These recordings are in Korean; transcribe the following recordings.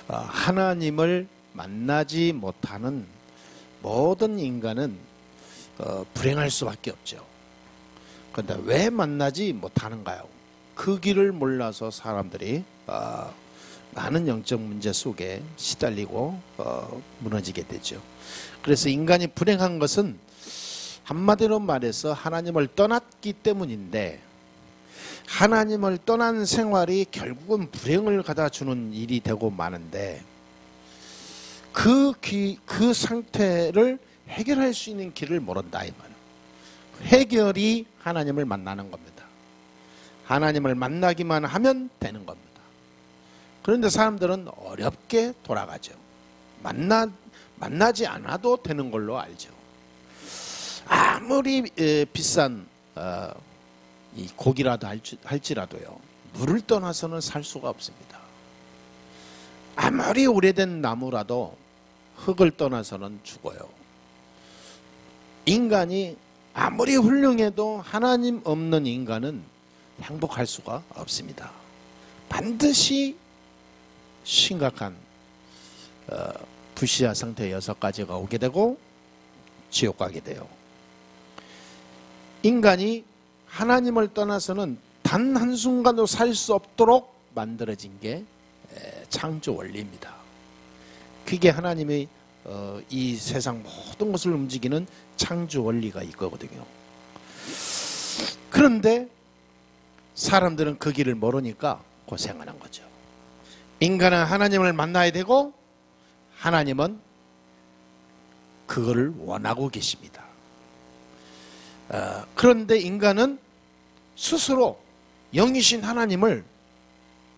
하나님을 만나지 못하는 모든 인간은 불행할 수밖에 없죠. 그런데 왜 만나지 못하는가요? 그 길을 몰라서 사람들이 많은 영적 문제 속에 시달리고 무너지게 되죠. 그래서 인간이 불행한 것은 한마디로 말해서 하나님을 떠났기 때문인데, 하나님을 떠난 생활이 결국은 불행을 가져다 주는 일이 되고 마는데, 그 상태를 해결할 수 있는 길을 모른다 이 말이에요. 해결이 하나님을 만나는 겁니다. 하나님을 만나기만 하면 되는 겁니다. 그런데 사람들은 어렵게 돌아가죠. 만나지 않아도 되는 걸로 알죠. 아무리 비싼 이 고기라도 할지라도요, 물을 떠나서는 살 수가 없습니다. 아무리 오래된 나무라도 흙을 떠나서는 죽어요. 인간이 아무리 훌륭해도 하나님 없는 인간은 행복할 수가 없습니다. 반드시 심각한 불시야 상태 6가지가 오게 되고 지옥 가게 돼요. 인간이 하나님을 떠나서는 단 한순간도 살 수 없도록 만들어진 게 창조 원리입니다. 그게 하나님의 이 세상 모든 것을 움직이는 창조 원리가 있거든요. 그런데 사람들은 그 길을 모르니까 고생하는 거죠. 인간은 하나님을 만나야 되고 하나님은 그거를 원하고 계십니다. 그런데 인간은 스스로 영이신 하나님을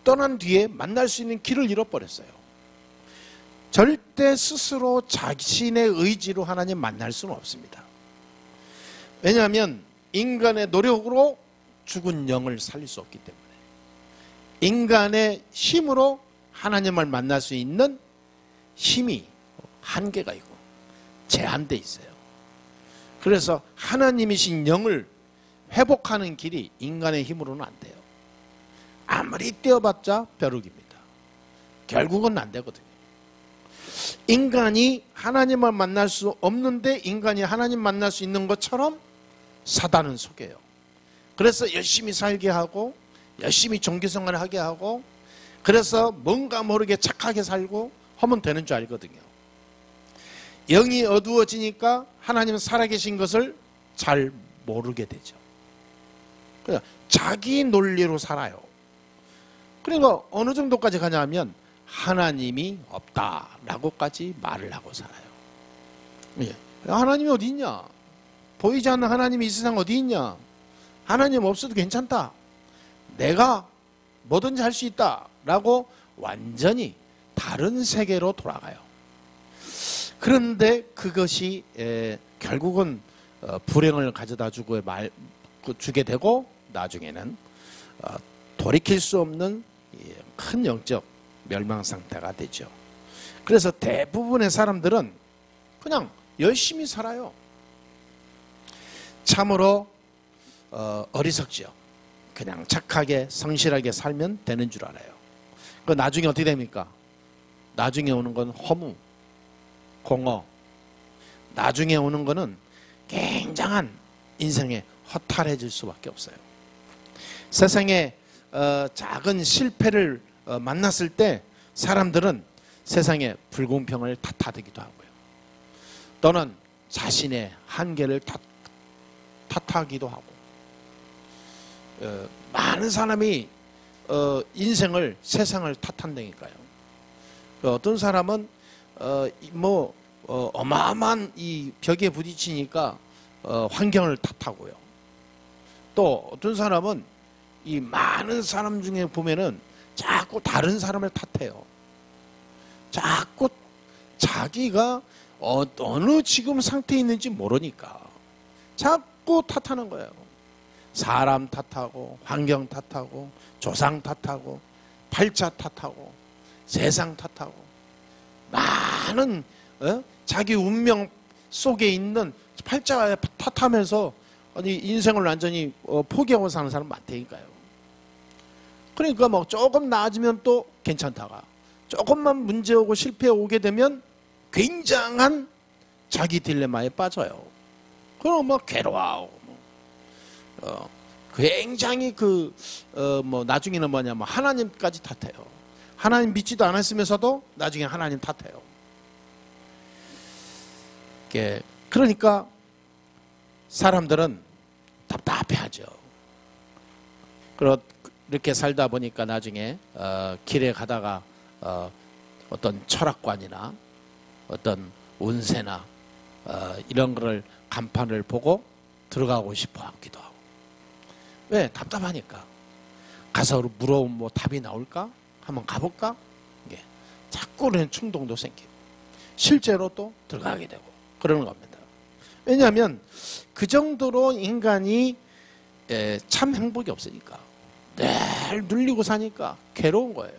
떠난 뒤에 만날 수 있는 길을 잃어버렸어요. 절대 스스로 자신의 의지로 하나님 만날 수는 없습니다. 왜냐하면 인간의 노력으로 죽은 영을 살릴 수 없기 때문에, 인간의 힘으로 하나님을 만날 수 있는 힘이 한계가 있고 제한되어 있어요. 그래서 하나님이신 영을 회복하는 길이 인간의 힘으로는 안 돼요. 아무리 뛰어봤자 벼룩입니다. 결국은 안 되거든요. 인간이 하나님을 만날 수 없는데 인간이 하나님 만날 수 있는 것처럼 사단은 속여요. 그래서 열심히 살게 하고 열심히 종교생활을 하게 하고, 그래서 뭔가 모르게 착하게 살고 하면 되는 줄 알거든요. 영이 어두워지니까 하나님은 살아계신 것을 잘 모르게 되죠. 그냥 자기 논리로 살아요. 그러니까 어느 정도까지 가냐면 하나님이 없다라고까지 말을 하고 살아요. 예. 하나님이 어디 있냐? 보이지 않는 하나님이 이 세상 어디 있냐? 하나님 없어도 괜찮다. 내가 뭐든지 할 수 있다 라고 완전히 다른 세계로 돌아가요. 그런데 그것이 결국은 불행을 가져다 주게 되고 나중에는 돌이킬 수 없는 큰 영적 멸망 상태가 되죠. 그래서 대부분의 사람들은 그냥 열심히 살아요. 참으로 어리석죠. 그냥 착하게 성실하게 살면 되는 줄 알아요. 그 나중에 어떻게 됩니까? 나중에 오는 건 허무, 공허, 나중에 오는 거는 굉장한 인생에 허탈해질 수밖에 없어요. 세상에 작은 실패를 만났을 때 사람들은 세상의 불공평을 탓하기도 하고요. 또는 자신의 한계를 탓하기도 하고, 많은 사람이 인생을, 세상을 탓한다니까요. 어떤 사람은 어마어마한 이 벽에 부딪히니까 환경을 탓하고요. 또 어떤 사람은 이 많은 사람 중에 보면은 자꾸 다른 사람을 탓해요. 자꾸 자기가 어느 지금 상태에 있는지 모르니까 자꾸 탓하는 거예요. 사람 탓하고, 환경 탓하고, 조상 탓하고, 팔자 탓하고, 세상 탓하고, 많은 자기 운명 속에 있는 팔자에 탓하면서 인생을 완전히 포기하고 사는 사람 많다니까요. 그러니까 뭐 조금 나아지면 또 괜찮다가, 조금만 문제 오고 실패 오게 되면 굉장한 자기 딜레마에 빠져요. 그럼 뭐 괴로워하고 굉장히 나중에는 뭐냐면 하나님까지 탓해요. 하나님 믿지도 않았으면서도 나중에 하나님 탓해요. 그러니까 사람들은 답답해하죠. 이렇게 살다 보니까 나중에 길에 가다가 어떤 철학관이나 어떤 운세나 이런 거를 간판을 보고 들어가고 싶어 하기도 하고. 왜? 답답하니까. 가서 물어보면 뭐 답이 나올까? 한번 가볼까? 자꾸 그런 충동도 생기고 실제로 또 들어가게 되고 그러는 겁니다. 왜냐하면 그 정도로 인간이 참 행복이 없으니까 늘 눌리고 사니까 괴로운 거예요.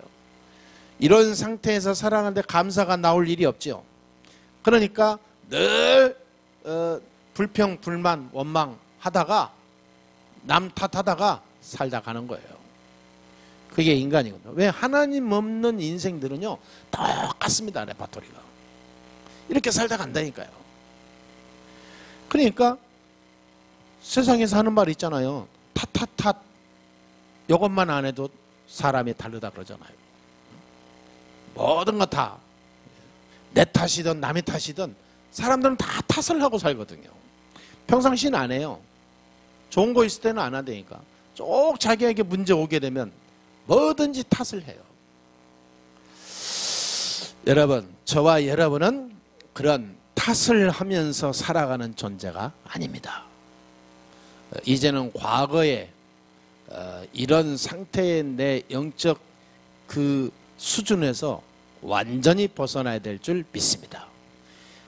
이런 상태에서 살아가는데 감사가 나올 일이 없죠. 그러니까 늘 불평, 불만, 원망하다가 남 탓하다가 살다 가는 거예요. 그게 인간이거든요. 왜? 하나님 없는 인생들은요 똑같습니다. 레파토리가 이렇게 살다 간다니까요. 그러니까 세상에서 하는 말 있잖아요. 탓 이것만 안 해도 사람이 다르다 그러잖아요. 모든 거 다 내 탓이든 남의 탓이든 사람들은 다 탓을 하고 살거든요. 평상시는 안 해요. 좋은 거 있을 때는 안 한다니까. 쭉 자기에게 문제 오게 되면 뭐든지 탓을 해요. 여러분, 저와 여러분은 그런 탓을 하면서 살아가는 존재가 아닙니다. 이제는 과거에 이런 상태의 내 영적 그 수준에서 완전히 벗어나야 될 줄 믿습니다.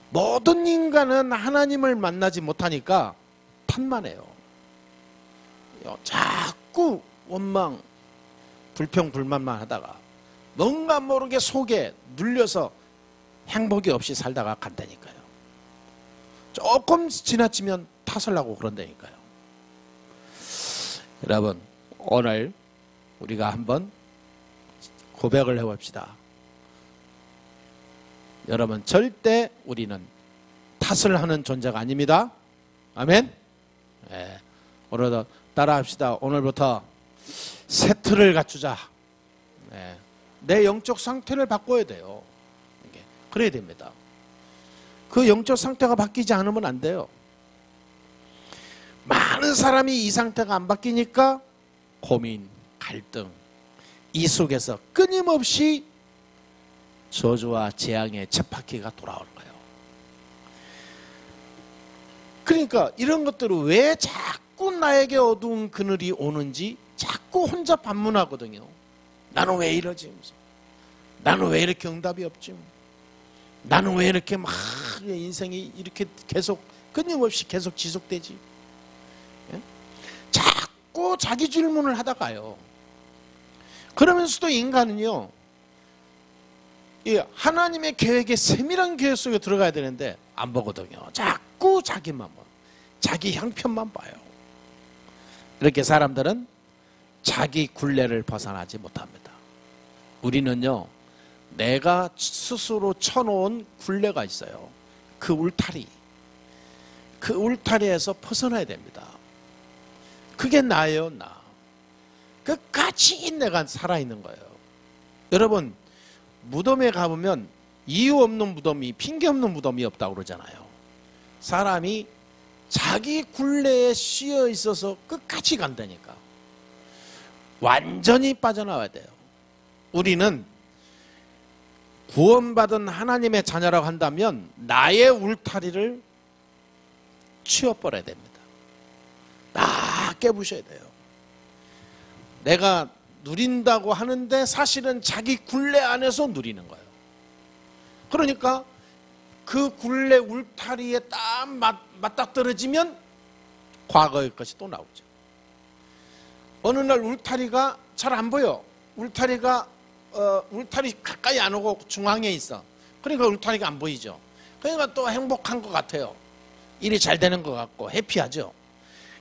모든 인간은 하나님을 만나지 못하니까 탓만 해요. 자꾸 원망, 불평, 불만만 하다가 뭔가 모르게 속에 눌려서 행복이 없이 살다가 간다니까요. 조금 지나치면 탓을 하고 그런다니까요. 여러분, 오늘 우리가 한번 고백을 해봅시다. 여러분, 절대 우리는 탓을 하는 존재가 아닙니다. 아멘? 네. 오늘도 따라합시다. 오늘부터 새 틀을 갖추자. 네. 내 영적 상태를 바꿔야 돼요. 그래야 됩니다. 그 영적 상태가 바뀌지 않으면 안 돼요. 많은 사람이 이 상태가 안 바뀌니까 고민, 갈등, 이 속에서 끊임없이 저주와 재앙의 쳇바퀴가 돌아오는 거예요. 그러니까 이런 것들을 왜 자꾸 나에게 어두운 그늘이 오는지 자꾸 혼자 반문하거든요. 나는 왜 이러지? 나는 왜 이렇게 응답이 없지? 나는 왜 이렇게 막 인생이 이렇게 계속 끊임없이 계속 지속되지? 예? 자꾸 자기 질문을 하다가요. 그러면서도 인간은요, 이 하나님의 계획에 세밀한 계획 속에 들어가야 되는데 안 보거든요. 자꾸 자기만 봐. 자기 형편만 봐요. 이렇게 사람들은 자기 굴레를 벗어나지 못합니다. 우리는요, 내가 스스로 쳐놓은 굴레가 있어요. 그 울타리. 그 울타리에서 벗어나야 됩니다. 그게 나예요, 나. 끝까지 내가 살아있는 거예요. 여러분, 무덤에 가보면 이유 없는 무덤이, 핑계 없는 무덤이 없다고 그러잖아요. 사람이 자기 굴레에 씌여 있어서 끝까지 간다니까. 완전히 빠져나와야 돼요. 우리는 구원받은 하나님의 자녀라고 한다면 나의 울타리를 치워버려야 됩니다. 다 깨부셔야 돼요. 내가 누린다고 하는데 사실은 자기 굴레 안에서 누리는 거예요. 그러니까 그 굴레 울타리에 딱 맞닥뜨려지면 과거의 것이 또 나오죠. 어느 날 울타리가 잘 안 보여. 울타리 가까이 안 오고 중앙에 있어. 그러니까 울타리가 안 보이죠. 그러니까 또 행복한 것 같아요. 일이 잘 되는 것 같고 해피하죠.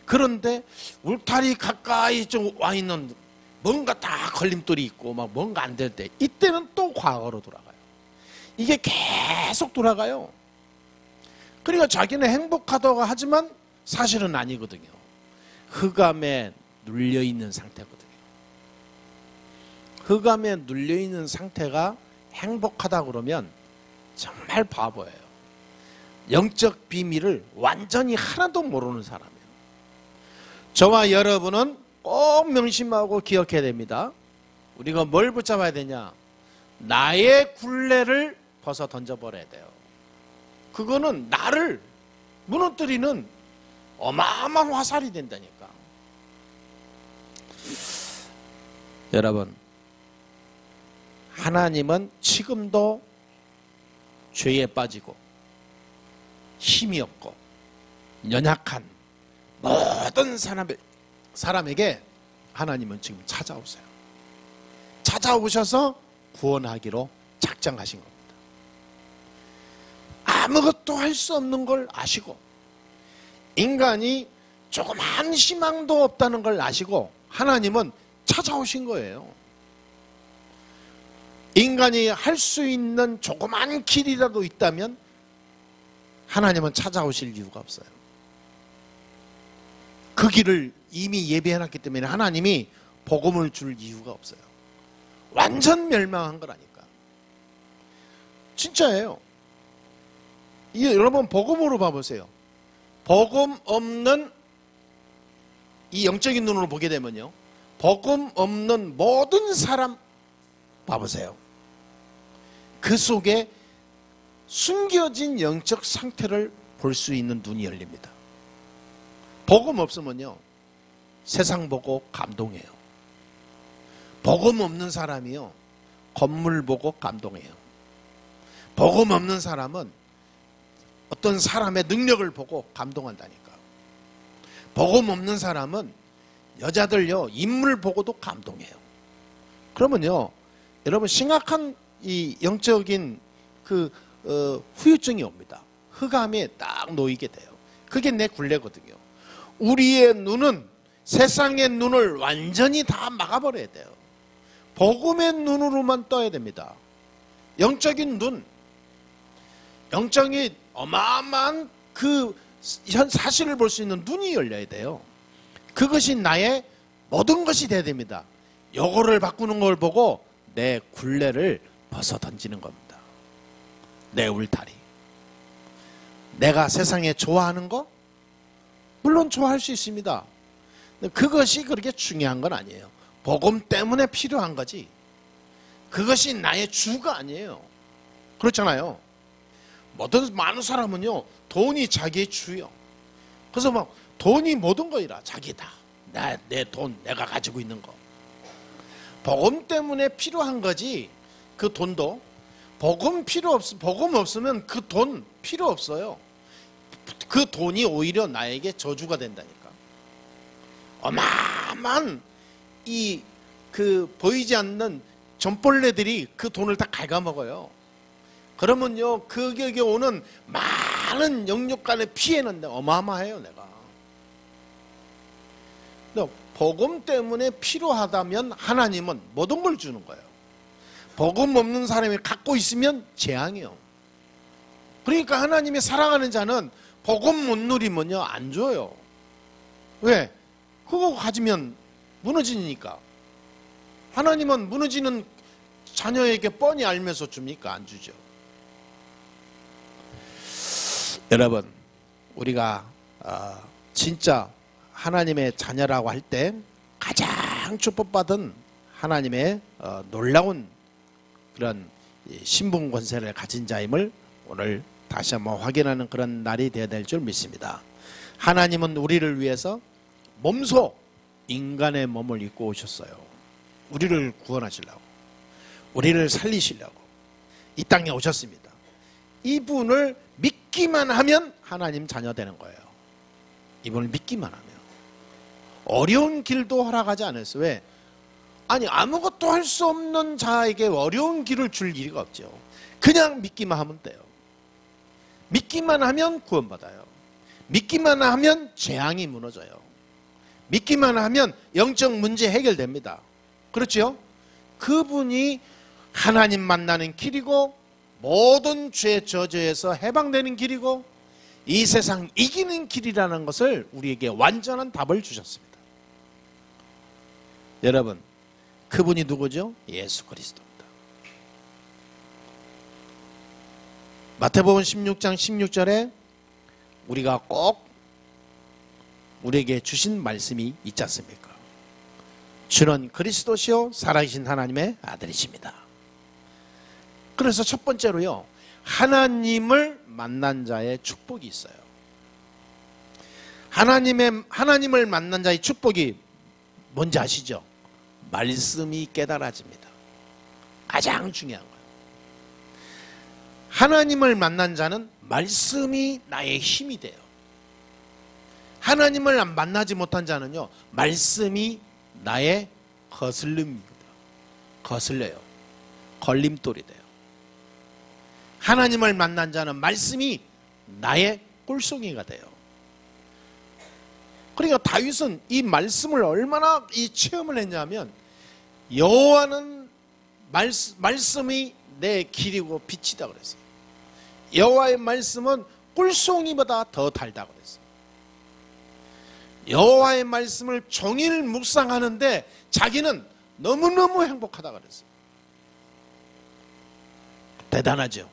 그런데 울타리 가까이 좀 와 있는 뭔가 다 걸림돌이 있고 막 뭔가 안 될 때, 이때는 또 과거로 돌아가요. 이게 계속 돌아가요. 그러니까 자기는 행복하다고 하지만 사실은 아니거든요. 흑암에 눌려있는 상태거든요. 흑암에 눌려있는 상태가 행복하다 그러면 정말 바보예요. 영적 비밀을 완전히 하나도 모르는 사람이에요. 저와 여러분은 꼭 명심하고 기억해야 됩니다. 우리가 뭘 붙잡아야 되냐? 나의 굴레를 벗어 던져버려야 돼요. 그거는 나를 무너뜨리는 어마어마한 화살이 된다니까. 여러분, 하나님은 지금도 죄에 빠지고 힘이 없고 연약한 모든 사람에게 하나님은 지금 찾아오세요. 찾아오셔서 구원하기로 작정하신 겁니다. 아무것도 할 수 없는 걸 아시고 인간이 조그만 희망도 없다는 걸 아시고 하나님은 찾아오신 거예요. 인간이 할 수 있는 조그만 길이라도 있다면 하나님은 찾아오실 이유가 없어요. 그 길을 이미 예비해놨기 때문에 하나님이 복음을 줄 이유가 없어요. 완전 멸망한 거라니까. 진짜예요. 여러분 복음으로 봐보세요. 복음 없는 이 영적인 눈으로 보게 되면요, 복음 없는 모든 사람 봐보세요. 그 속에 숨겨진 영적 상태를 볼 수 있는 눈이 열립니다. 복음 없으면요, 세상 보고 감동해요. 복음 없는 사람이요, 건물 보고 감동해요. 복음 없는 사람은 어떤 사람의 능력을 보고 감동한다니까. 복음 없는 사람은 여자들요, 인물 보고도 감동해요. 그러면요, 여러분 심각한 이 영적인 후유증이 옵니다. 흑암에 딱 놓이게 돼요. 그게 내 굴레거든요. 우리의 눈은 세상의 눈을 완전히 다 막아버려야 돼요. 복음의 눈으로만 떠야 됩니다. 영적인 눈, 영적인 어마어마한 그 사실을 볼 수 있는 눈이 열려야 돼요. 그것이 나의 모든 것이 돼야 됩니다. 요거를 바꾸는 걸 보고 내 굴레를 벗어 던지는 겁니다. 내 울타리. 내가 세상에 좋아하는 거? 물론 좋아할 수 있습니다. 그것이 그렇게 중요한 건 아니에요. 복음 때문에 필요한 거지. 그것이 나의 주가 아니에요. 그렇잖아요. 많은 사람은요, 돈이 자기의 주요. 그래서 막 돈이 모든 거이라 자기다. 내 돈, 내가 가지고 있는 거. 복음 때문에 필요한 거지. 그 돈도 복음 없으면 그 돈 필요 없어요. 그 돈이 오히려 나에게 저주가 된다니까. 어마어마한 보이지 않는 전벌레들이 그 돈을 다 갉아먹어요. 그러면요, 그게 오는 많은 영육 간의 피해는 어마어마해요, 내가. 근데 복음 때문에 필요하다면 하나님은 모든 걸 주는 거예요. 복음 없는 사람이 갖고 있으면 재앙이에요. 그러니까 하나님이 사랑하는 자는 복음 못 누리면요, 안 줘요. 왜? 그거 가지면 무너지니까. 하나님은 무너지는 자녀에게 뻔히 알면서 줍니까? 안 주죠. 여러분, 우리가 진짜 하나님의 자녀라고 할 때 가장 축복받은 하나님의 놀라운 그런 신분 권세를 가진 자임을 오늘 다시 한번 확인하는 그런 날이 되어야 될 줄 믿습니다. 하나님은 우리를 위해서 몸소 인간의 몸을 입고 오셨어요. 우리를 구원하시려고, 우리를 살리시려고 이 땅에 오셨습니다. 이분을 믿기만 하면 하나님 자녀 되는 거예요. 이분을 믿기만 하면. 어려운 길도 허락하지 않았어요. 왜? 아니, 아무것도 할 수 없는 자에게 어려운 길을 줄 일이 없죠. 그냥 믿기만 하면 돼요. 믿기만 하면 구원받아요. 믿기만 하면 재앙이 무너져요. 믿기만 하면 영적 문제 해결됩니다. 그렇죠? 그분이 하나님 만나는 길이고 모든 죄 저주에서 해방되는 길이고 이 세상 이기는 길이라는 것을 우리에게 완전한 답을 주셨습니다. 여러분, 그분이 누구죠? 예수 그리스도입니다. 마태복음 16장 16절에 우리가 꼭 우리에게 주신 말씀이 있지 않습니까? 주는 그리스도시요 살아계신 하나님의 아들이십니다. 그래서 첫 번째로요, 하나님을 만난 자의 축복이 있어요. 하나님을 만난 자의 축복이 뭔지 아시죠? 말씀이 깨달아집니다. 가장 중요한 거예요. 하나님을 만난 자는 말씀이 나의 힘이 돼요. 하나님을 만나지 못한 자는요, 말씀이 나의 거슬림입니다. 거슬려요. 걸림돌이 돼요. 하나님을 만난 자는 말씀이 나의 꿀송이가 돼요. 그러니까 다윗은 이 말씀을 얼마나 이 체험을 했냐면, 여호와는 말씀이 내 길이고 빛이다 그랬어요. 여호와의 말씀은 꿀송이보다 더 달다 그랬어요. 여호와의 말씀을 종일 묵상하는데 자기는 너무너무 행복하다 그랬어요. 대단하죠.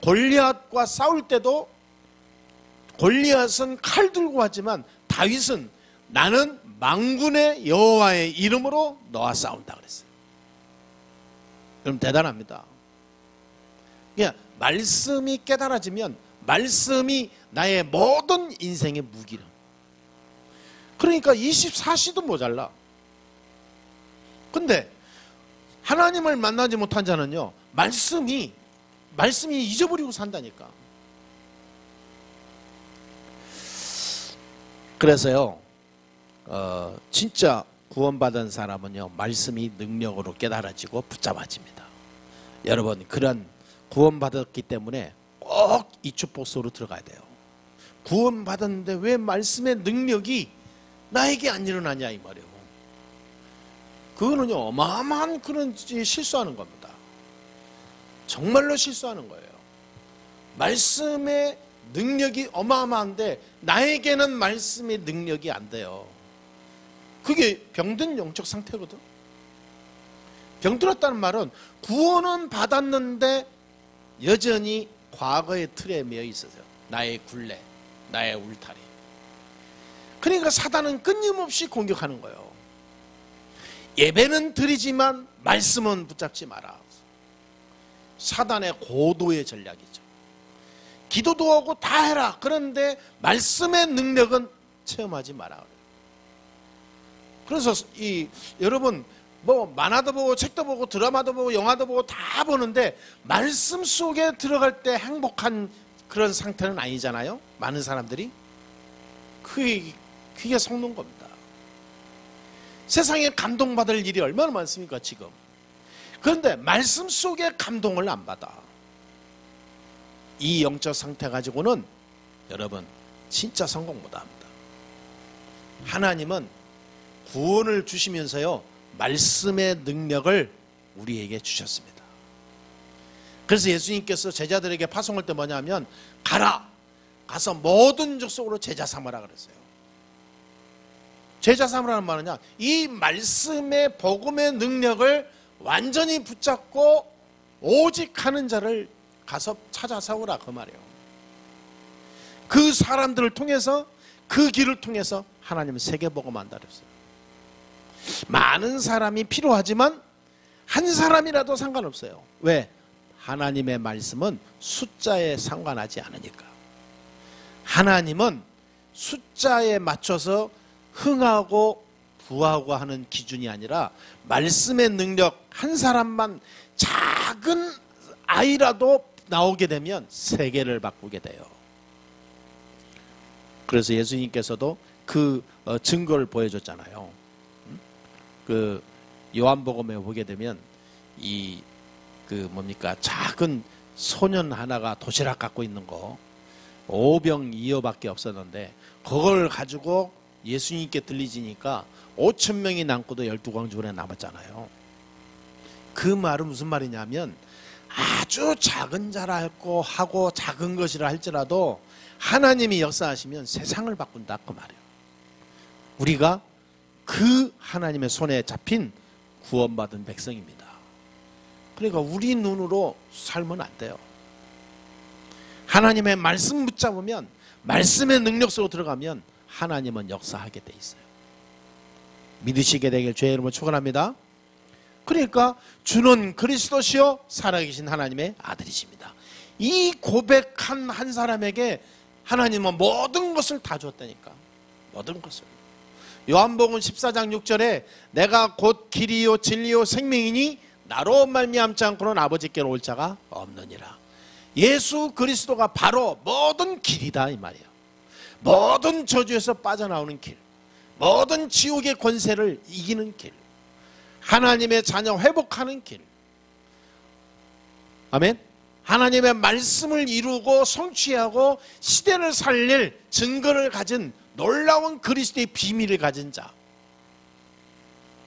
골리앗과 싸울 때도 골리앗은 칼 들고 하지만 다윗은 나는 만군의 여호와의 이름으로 너와 싸운다 그랬어요. 그럼 대단합니다. 그러니까 말씀이 깨달아지면 말씀이 나의 모든 인생의 무기라. 그러니까 24시도 모자라. 근데 하나님을 만나지 못한 자는요, 말씀이 잊어버리고 산다니까. 그래서요, 진짜 구원받은 사람은요, 말씀이 능력으로 깨달아지고 붙잡아집니다. 여러분, 그런 구원받았기 때문에 꼭 이 축복 속으로 들어가야 돼요. 구원받았는데 왜 말씀의 능력이 나에게 안 일어나냐 이 말이에요. 그거는요, 어마어마한 그런 실수하는 겁니다. 정말로 실수하는 거예요. 말씀의 능력이 어마어마한데 나에게는 말씀의 능력이 안 돼요. 그게 병든 영적 상태거든. 병들었다는 말은 구원은 받았는데 여전히 과거의 틀에 매여 있어요. 나의 굴레, 나의 울타리. 그러니까 사단은 끊임없이 공격하는 거예요. 예배는 드리지만 말씀은 붙잡지 마라. 사단의 고도의 전략이죠. 기도도 하고 다 해라. 그런데 말씀의 능력은 체험하지 마라. 그래서 여러분 만화도 보고 책도 보고 드라마도 보고 영화도 보고 다 보는데 말씀 속에 들어갈 때 행복한 그런 상태는 아니잖아요. 많은 사람들이. 그게 속는 겁니다. 세상에 감동받을 일이 얼마나 많습니까 지금. 그런데 말씀 속에 감동을 안 받아. 이 영적 상태 가지고는 여러분 진짜 성공 못합니다. 하나님은 구원을 주시면서요 말씀의 능력을 우리에게 주셨습니다. 그래서 예수님께서 제자들에게 파송할 때 뭐냐면 가서 모든 족속으로 제자 삼으라 그랬어요. 제자 삼으라는 말은요, 이 말씀의 복음의 능력을 완전히 붙잡고 오직 하는 자를 가서 찾아서 오라 그 말이에요. 그 사람들을 통해서 그 길을 통해서 하나님은 세계복음한다 그랬어요. 많은 사람이 필요하지만 한 사람이라도 상관없어요. 왜? 하나님의 말씀은 숫자에 상관하지 않으니까. 하나님은 숫자에 맞춰서 흥하고 부하고 하는 기준이 아니라 말씀의 능력 한 사람만 작은 아이라도 나오게 되면 세계를 바꾸게 돼요. 그래서 예수님께서도 그 증거를 보여줬잖아요. 그 요한복음에 보게 되면 작은 소년 하나가 도시락 갖고 있는 거 5병2호밖에 없었는데 그걸 가지고 예수님께 들리지니까 5,000명이 남고도 12광주군에 남았잖아요. 그 말은 무슨 말이냐면 아주 작은 자라고 하고 작은 것이라 할지라도 하나님이 역사하시면 세상을 바꾼다 그 말이에요. 우리가 그 하나님의 손에 잡힌 구원받은 백성입니다. 그러니까 우리 눈으로 살면 안 돼요. 하나님의 말씀 붙잡으면, 말씀의 능력 속으로 들어가면 하나님은 역사하게 돼 있어요. 믿으시게 되길 주의 이름으로 축원합니다. 그러니까 주는 그리스도시요 살아계신 하나님의 아들이십니다. 이 고백한 한 사람에게 하나님은 모든 것을 다 주었다니까. 모든 것을. 요한복음 14장 6절에 내가 곧 길이요 진리요 생명이니 나로 말미암지 않고는 아버지께로 올 자가 없느니라. 예수 그리스도가 바로 모든 길이다 이 말이에요. 모든 저주에서 빠져나오는 길, 모든 지옥의 권세를 이기는 길, 하나님의 자녀 회복하는 길. 아멘. 하나님의 말씀을 이루고 성취하고 시대를 살릴 증거를 가진 놀라운 그리스도의 비밀을 가진 자.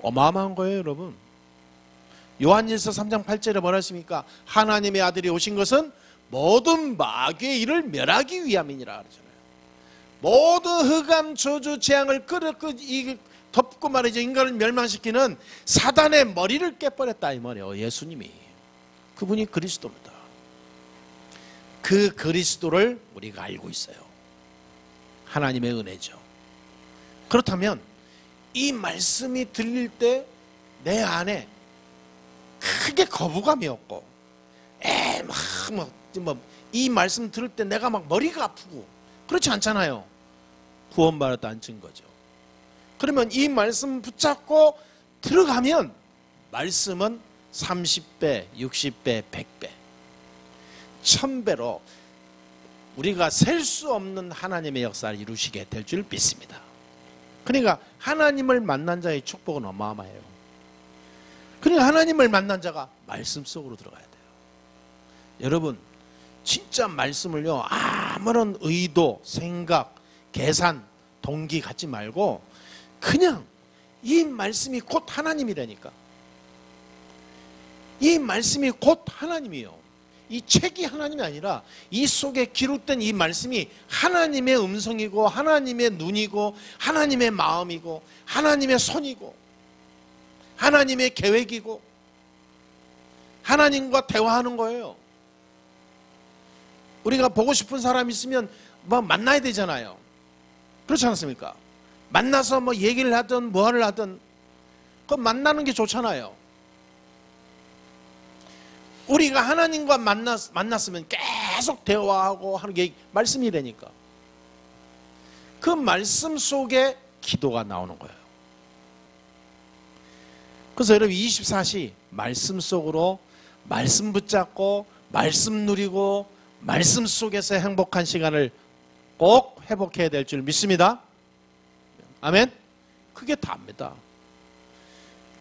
어마어마한 거예요 여러분. 요한일서 3장 8절에 뭐라 했습니까? 하나님의 아들이 오신 것은 모든 마귀의 일을 멸하기 위함이니라 그러잖아요. 모든 흑암 저주 재앙을 덮고 말이죠. 인간을 멸망시키는 사단의 머리를 깨버렸다 이 말이에요. 예수님이. 그분이 그리스도입니다. 그 그리스도를 우리가 알고 있어요. 하나님의 은혜죠. 그렇다면 이 말씀이 들릴 때 내 안에 크게 거부감이 없고 이 말씀 들을 때 내가 막 머리가 아프고 그렇지 않잖아요. 구원받았다는 증거죠. 그러면 이 말씀 붙잡고 들어가면 말씀은 30배, 60배, 100배, 1000배로 우리가 셀 수 없는 하나님의 역사를 이루시게 될 줄 믿습니다. 그러니까 하나님을 만난 자의 축복은 어마어마해요. 그러니까 하나님을 만난 자가 말씀 속으로 들어가야 돼요. 여러분 진짜 말씀을요 아무런 의도, 생각, 계산, 동기 갖지 말고 그냥 이 말씀이 곧 하나님이라니까. 이 말씀이 곧 하나님이에요. 이 책이 하나님이 아니라 이 속에 기록된 이 말씀이 하나님의 음성이고 하나님의 눈이고 하나님의 마음이고 하나님의 손이고 하나님의 계획이고 하나님과 대화하는 거예요. 우리가 보고 싶은 사람 있으면 뭐 만나야 되잖아요. 그렇지 않습니까? 만나서 뭐 얘기를 하든 뭐를 하든 그 만나는 게 좋잖아요. 우리가 하나님과 만났으면 계속 대화하고 하는 게 말씀이라니까. 그 말씀 속에 기도가 나오는 거예요. 그래서 여러분 24시 말씀 속으로 말씀 붙잡고 말씀 누리고 말씀 속에서 행복한 시간을 꼭 회복해야 될 줄 믿습니다. 아멘. 그게 다입니다.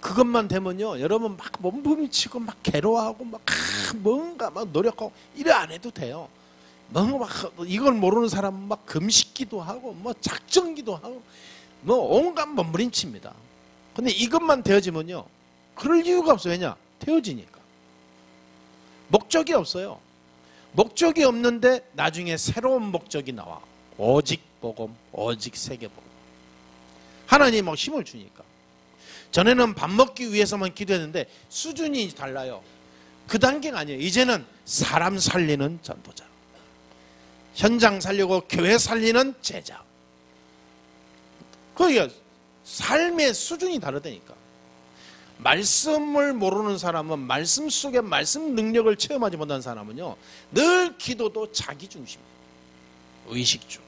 그것만 되면요 여러분 막 몸부림치고 막 괴로워하고 막 뭔가 막 노력하고 이래 안 해도 돼요. 뭔가 막 이걸 모르는 사람은 막 금식기도 하고 뭐 작정기도 하고 뭐 온갖 몸부림칩니다. 근데 이것만 되어지면요 그럴 이유가 없어요. 왜냐? 되어지니까. 목적이 없어요. 목적이 없는데 나중에 새로운 목적이 나와. 오직 복음, 오직 세계복음. 하나님이 막 힘을 주니까. 전에는 밥 먹기 위해서만 기도했는데 수준이 달라요. 그 단계가 아니에요. 이제는 사람 살리는 전도자, 현장 살리고 교회 살리는 제자. 그게 삶의 수준이 다르다니까. 말씀을 모르는 사람은 말씀 속에 말씀 능력을 체험하지 못한 사람은요 늘 기도도 자기 중심이에요. 의식주.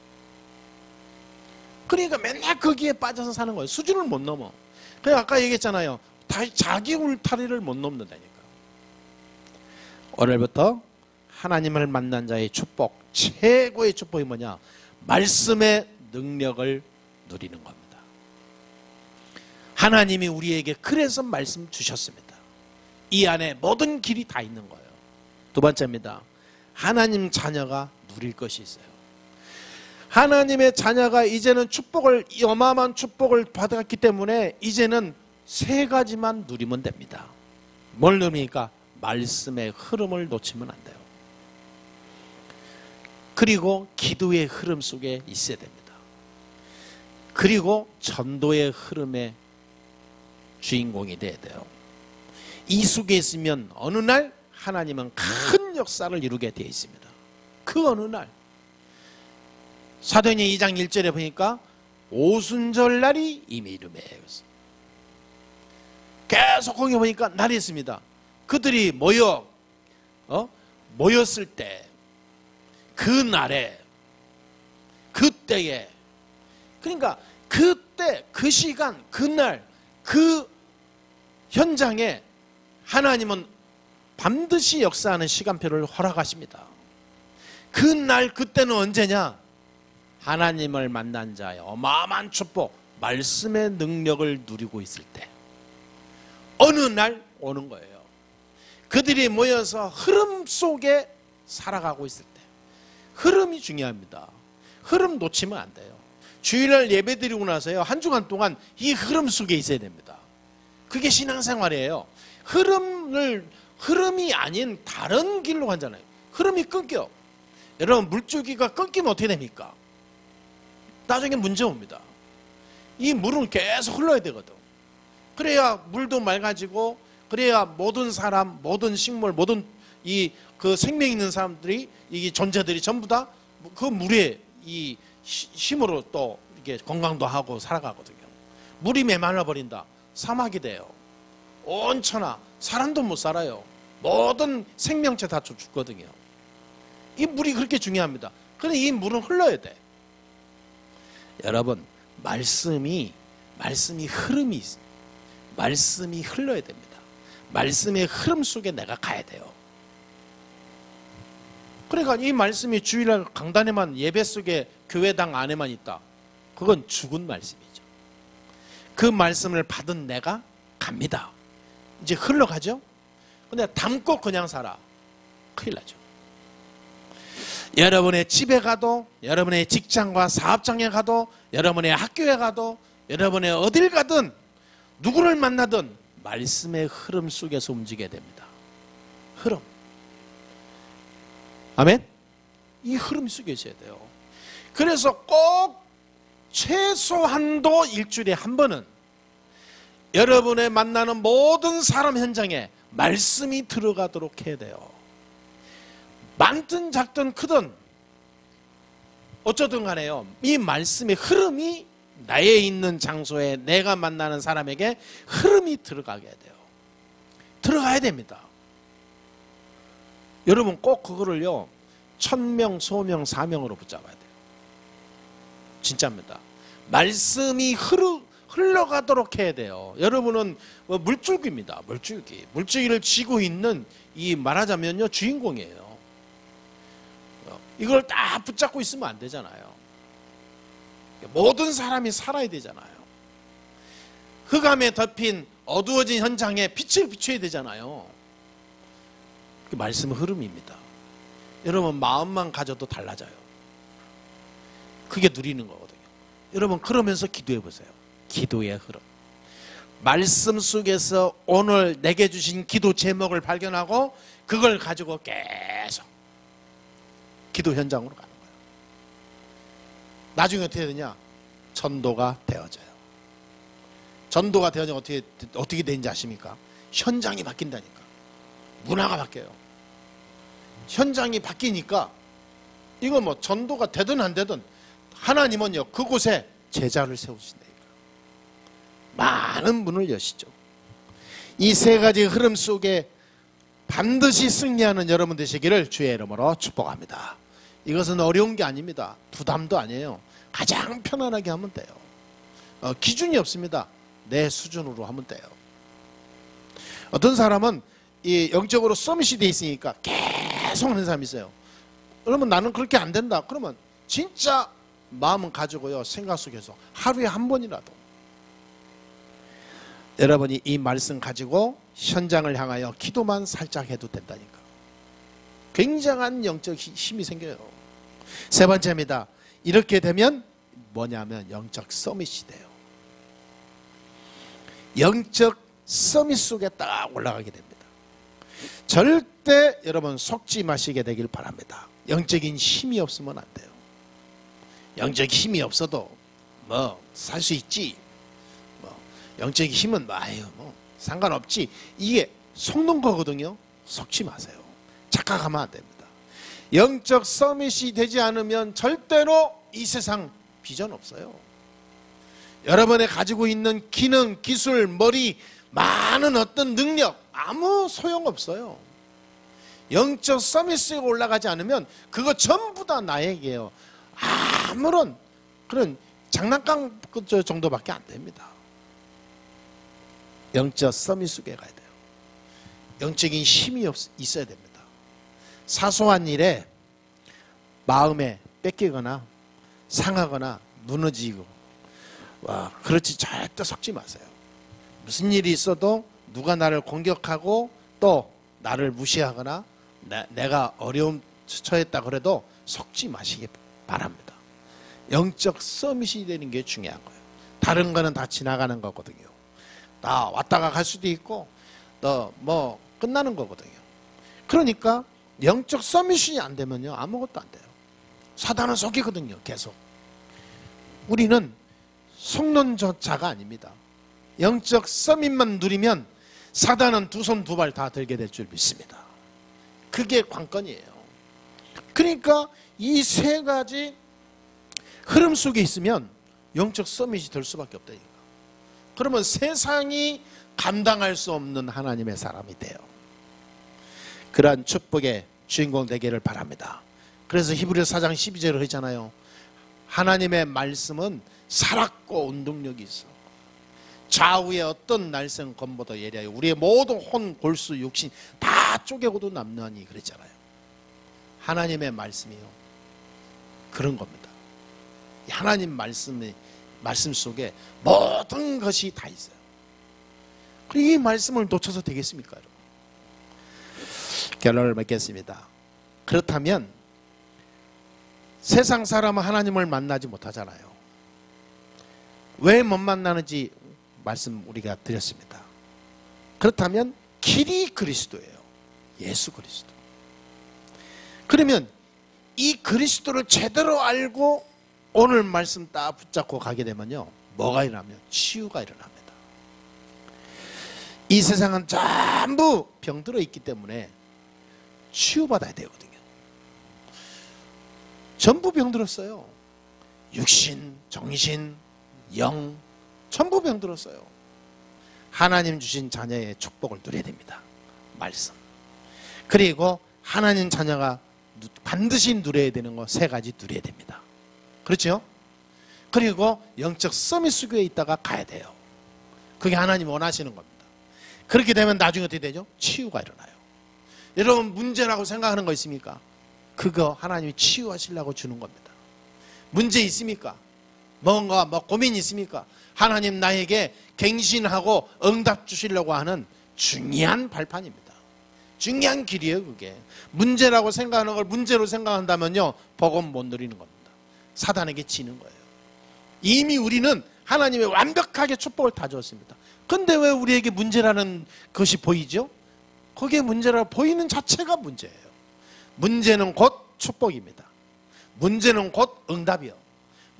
그러니까 맨날 거기에 빠져서 사는 거예요. 수준을 못 넘어. 그래서 아까 얘기했잖아요. 자기 울타리를 못 넘는다니까. 오늘부터 하나님을 만난 자의 축복, 최고의 축복이 뭐냐? 말씀의 능력을 누리는 겁니다. 하나님이 우리에게 그래서 말씀 주셨습니다. 이 안에 모든 길이 다 있는 거예요. 두 번째입니다. 하나님 자녀가 누릴 것이 있어요. 하나님의 자녀가 이제는 축복을, 어마어마한 축복을 받았기 때문에 이제는 세 가지만 누리면 됩니다. 뭘 의미니까 말씀의 흐름을 놓치면 안 돼요. 그리고 기도의 흐름 속에 있어야 됩니다. 그리고 전도의 흐름의 주인공이 돼야 돼요. 이 속에 있으면 어느 날 하나님은 큰 역사를 이루게 되어 있습니다. 그 어느 날 사도행전 2장 1절에 보니까 오순절 날이 이미 이르매. 계속 거기 보니까 날이 있습니다. 그들이 모였을 때 그 날에 그때에 그러니까 그때 그 시간 그날 그 현장에 하나님은 반드시 역사하는 시간표를 허락하십니다. 그날 그때는 언제냐? 하나님을 만난 자의 어마어마한 축복 말씀의 능력을 누리고 있을 때 어느 날 오는 거예요. 그들이 모여서 흐름 속에 살아가고 있을 때 흐름이 중요합니다. 흐름 놓치면 안 돼요. 주일날 예배 드리고 나서요 한 주간 동안 이 흐름 속에 있어야 됩니다. 그게 신앙생활이에요. 흐름이 아닌 다른 길로 가잖아요. 흐름이 끊겨. 여러분 물줄기가 끊기면 어떻게 됩니까? 나중에 문제 옵니다. 이 물은 계속 흘러야 되거든. 그래야 물도 맑아지고 그래야 모든 사람, 모든 식물, 모든 그 생명 있는 사람들이 이 존재들이 전부 다 그 물의 이 힘으로 또 이렇게 건강도 하고 살아가거든요. 물이 메말라 버린다. 사막이 돼요. 온천하 사람도 못 살아요. 모든 생명체 다 죽거든요. 이 물이 그렇게 중요합니다. 그런데 이 물은 흘러야 돼. 여러분 말씀이 흐름이 있습니다. 말씀이 흘러야 됩니다. 말씀의 흐름 속에 내가 가야 돼요. 그러니까 이 말씀이 주일날 강단에만 예배 속에 교회당 안에만 있다. 그건 죽은 말씀이죠. 그 말씀을 받은 내가 갑니다. 이제 흘러가죠. 근데 담고 그냥 살아. 큰일 나죠. 여러분의 집에 가도 여러분의 직장과 사업장에 가도 여러분의 학교에 가도 여러분의 어딜 가든 누구를 만나든 말씀의 흐름 속에서 움직여야 됩니다. 흐름. 아멘? 이 흐름 속에 있어야 돼요. 그래서 꼭 최소한도 일주일에 한 번은 여러분의 만나는 모든 사람 현장에 말씀이 들어가도록 해야 돼요. 많든 작든 크든 어쩌든 간에요. 이 말씀의 흐름이 나에 있는 장소에 내가 만나는 사람에게 흐름이 들어가게 돼요. 들어가야 됩니다. 여러분 꼭 그거를요 1000명, 소명, 사명으로 붙잡아야 돼요. 진짜입니다. 말씀이 흘러가도록 해야 돼요. 여러분은 물줄기입니다. 물줄기를 쥐고 있는 이 말하자면요 주인공이에요. 이걸 딱 붙잡고 있으면 안 되잖아요. 모든 사람이 살아야 되잖아요. 흑암에 덮인 어두워진 현장에 빛을 비춰야 되잖아요. 그 말씀의 흐름입니다. 여러분 마음만 가져도 달라져요. 그게 누리는 거거든요. 여러분 그러면서 기도해 보세요. 기도의 흐름. 말씀 속에서 오늘 내게 주신 기도 제목을 발견하고 그걸 가지고 계속 기도 현장으로 가는 거예요. 나중에 어떻게 되냐? 전도가 되어져요. 전도가 되어지면 어떻게 되는지 아십니까? 현장이 바뀐다니까. 문화가 바뀌어요. 현장이 바뀌니까 이거 뭐 전도가 되든 안 되든 하나님은요 그곳에 제자를 세우신다니까. 많은 문을 여시죠. 이 세 가지 흐름 속에 반드시 승리하는 여러분 되시기를 주의 이름으로 축복합니다. 이것은 어려운 게 아닙니다. 부담도 아니에요. 가장 편안하게 하면 돼요. 기준이 없습니다. 내 수준으로 하면 돼요. 어떤 사람은 이 영적으로 서밋이 돼 있으니까 계속 하는 사람이 있어요. 그러면 나는 그렇게 안 된다. 그러면 진짜 마음은 가지고요. 생각 속에서 하루에 한 번이라도 여러분이 이 말씀 가지고 현장을 향하여 기도만 살짝 해도 된다니까. 굉장한 영적 힘이 생겨요. 세 번째입니다. 이렇게 되면 뭐냐면 영적 서밋이 돼요. 영적 서밋 속에 딱 올라가게 됩니다. 절대 여러분 속지 마시게 되길 바랍니다. 영적인 힘이 없으면 안 돼요. 영적 힘이 없어도 뭐 살 수 있지, 뭐 영적 힘은 뭐 상관없지, 이게 속는 거거든요. 속지 마세요. 착각하면 안 됩니다. 영적 서밋이 되지 않으면 절대로 이 세상 비전 없어요. 여러분이 가지고 있는 기능, 기술, 머리, 많은 어떤 능력 아무 소용없어요. 영적 서밋에 올라가지 않으면 그거 전부 다 나에게요. 아무런 그런 장난감 정도밖에 안 됩니다. 영적 서밋 속에 가야 돼요. 영적인 힘이 있어야 됩니다. 사소한 일에 마음에 뺏기거나 상하거나 무너지고 그렇지 절대 속지 마세요. 무슨 일이 있어도 누가 나를 공격하고 또 나를 무시하거나 내가 어려움 처했다 그래도 속지 마시기 바랍니다. 영적 서밋이 되는 게 중요한 거예요. 다른 거는 다 지나가는 거거든요. 다 왔다가 갈 수도 있고 또 뭐 끝나는 거거든요. 그러니까 영적 서밋이 안 되면요 아무것도 안 돼요. 사단은 속이거든요. 계속. 우리는 속는 자가 아닙니다. 영적 서밋만 누리면 사단은 두 손 두 발 다 들게 될 줄 믿습니다. 그게 관건이에요. 그러니까 이 세 가지 흐름 속에 있으면 영적 서밋이 될 수밖에 없다니까. 그러면 세상이 감당할 수 없는 하나님의 사람이 돼요. 그러한 축복의 주인공 되기를 바랍니다. 그래서 히브리서 4장 12절을 했잖아요. 하나님의 말씀은 살았고 운동력이 있어. 좌우의 어떤 날쌘 검보다 예리하여 우리의 모든 혼, 골수, 육신 다 쪼개고도 남느하니 그랬잖아요. 하나님의 말씀이요. 그런 겁니다. 하나님 말씀 속에 모든 것이 다 있어요. 그리고 이 말씀을 놓쳐서 되겠습니까, 여러분? 결론을 맺겠습니다. 그렇다면 세상 사람은 하나님을 만나지 못하잖아요. 왜 못 만나는지 말씀 우리가 드렸습니다. 그렇다면 길이 그리스도예요. 예수 그리스도. 그러면 이 그리스도를 제대로 알고 오늘 말씀 딱 붙잡고 가게 되면요 뭐가 일어나면 치유가 일어납니다. 이 세상은 전부 병들어 있기 때문에 치유받아야 되거든요. 전부 병들었어요. 육신, 정신, 영 전부 병들었어요. 하나님 주신 자녀의 축복을 누려야 됩니다. 말씀. 그리고 하나님 자녀가 반드시 누려야 되는 거 세 가지 누려야 됩니다. 그렇죠? 그리고 영적 서밋 속에 있다가 가야 돼요. 그게 하나님 원하시는 겁니다. 그렇게 되면 나중에 어떻게 되죠? 치유가 일어나요. 여러분 문제라고 생각하는 거 있습니까? 그거 하나님이 치유하시려고 주는 겁니다. 문제 있습니까? 뭔가 고민 있습니까? 하나님 나에게 갱신하고 응답 주시려고 하는 중요한 발판입니다. 중요한 길이에요. 그게 문제라고 생각하는 걸 문제로 생각한다면요 복음 못 누리는 겁니다. 사단에게 지는 거예요. 이미 우리는 하나님의 완벽하게 축복을 다 줬습니다. 근데 왜 우리에게 문제라는 것이 보이죠? 그게 문제라고 보이는 자체가 문제예요. 문제는 곧 축복입니다. 문제는 곧 응답이요.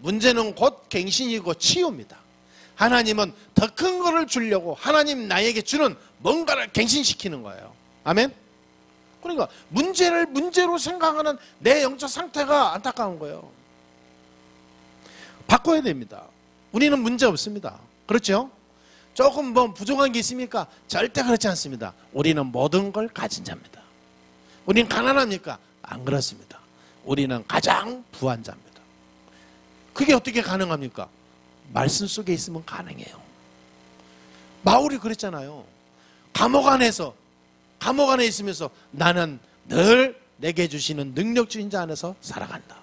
문제는 곧 갱신이고 치유입니다. 하나님은 더 큰 거를 주려고 하나님 나에게 주는 뭔가를 갱신시키는 거예요. 아멘? 그러니까 문제를 문제로 생각하는 내 영적 상태가 안타까운 거예요. 바꿔야 됩니다. 우리는 문제 없습니다. 그렇죠? 조금 부족한 게 있습니까? 절대 그렇지 않습니다. 우리는 모든 걸 가진 자입니다. 우리는 가난합니까? 안 그렇습니다. 우리는 가장 부한 자입니다. 그게 어떻게 가능합니까? 말씀 속에 있으면 가능해요. 바울이 그랬잖아요. 감옥 안에 있으면서 나는 늘 내게 주시는 능력 주인 자 안에서 살아간다.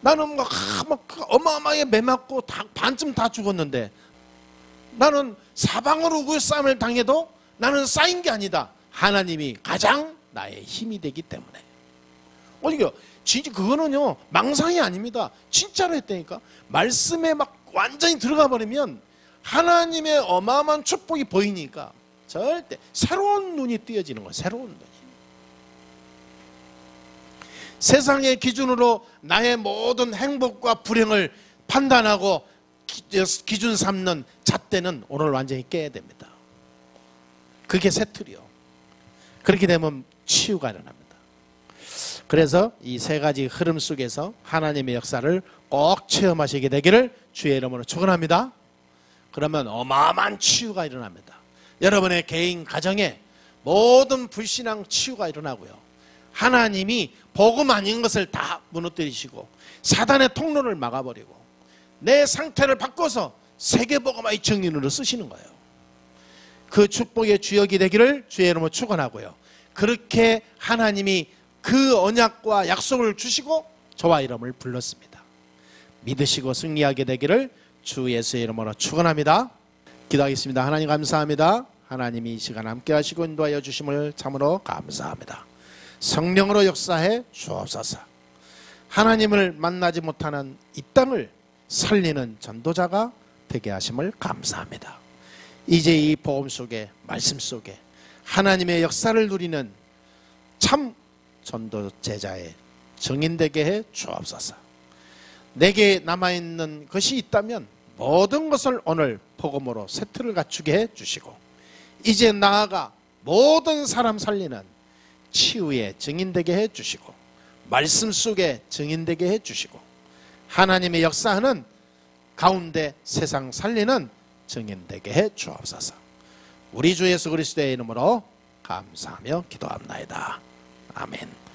나는 어마어마하게 매맞고 반쯤 다 죽었는데 나는 사방으로 그 싸움을 당해도 나는 쌓인 게 아니다. 하나님이 가장 나의 힘이 되기 때문에. 어디요? 진짜 그거는요 망상이 아닙니다. 진짜로 했다니까. 말씀에 완전히 들어가 버리면 하나님의 어마어마한 축복이 보이니까 절대 새로운 눈이 띄어지는 거예요. 새로운 눈이. 세상의 기준으로 나의 모든 행복과 불행을 판단하고 기준 삼는 잣대는 오늘 완전히 깨야 됩니다. 그게 새틀이요. 그렇게 되면 치유가 일어납니다. 그래서 이 세 가지 흐름 속에서 하나님의 역사를 꼭 체험하시게 되기를 주의 이름으로 축원합니다. 그러면 어마어마한 치유가 일어납니다. 여러분의 개인 가정에 모든 불신앙 치유가 일어나고요. 하나님이 복음 아닌 것을 다 무너뜨리시고 사단의 통로를 막아버리고 내 상태를 바꿔서 세계복음화의 정인으로 쓰시는 거예요. 그 축복의 주역이 되기를 주의 이름으로 축원하고요. 그렇게 하나님이 그 언약과 약속을 주시고 저와 이름을 불렀습니다. 믿으시고 승리하게 되기를 주 예수의 이름으로 축원합니다. 기도하겠습니다. 하나님 감사합니다. 하나님이 이 시간 함께 하시고 인도하여 주심을 참으로 감사합니다. 성령으로 역사해 주옵소서. 하나님을 만나지 못하는 이 땅을 살리는 전도자가 되게 하심을 감사합니다. 이제 이 복음 속에 말씀 속에 하나님의 역사를 누리는 참 전도 제자의 정인되게 해 주옵소서. 내게 남아있는 것이 있다면 모든 것을 오늘 복음으로 세트를 갖추게 해 주시고 이제 나아가 모든 사람 살리는 치유의 증인되게 해 주시고 말씀 속에 증인되게 해 주시고 하나님의 역사하는 가운데 세상 살리는 증인되게 해 주옵소서. 우리 주 예수 그리스도의 이름으로 감사하며 기도합나이다. 아멘.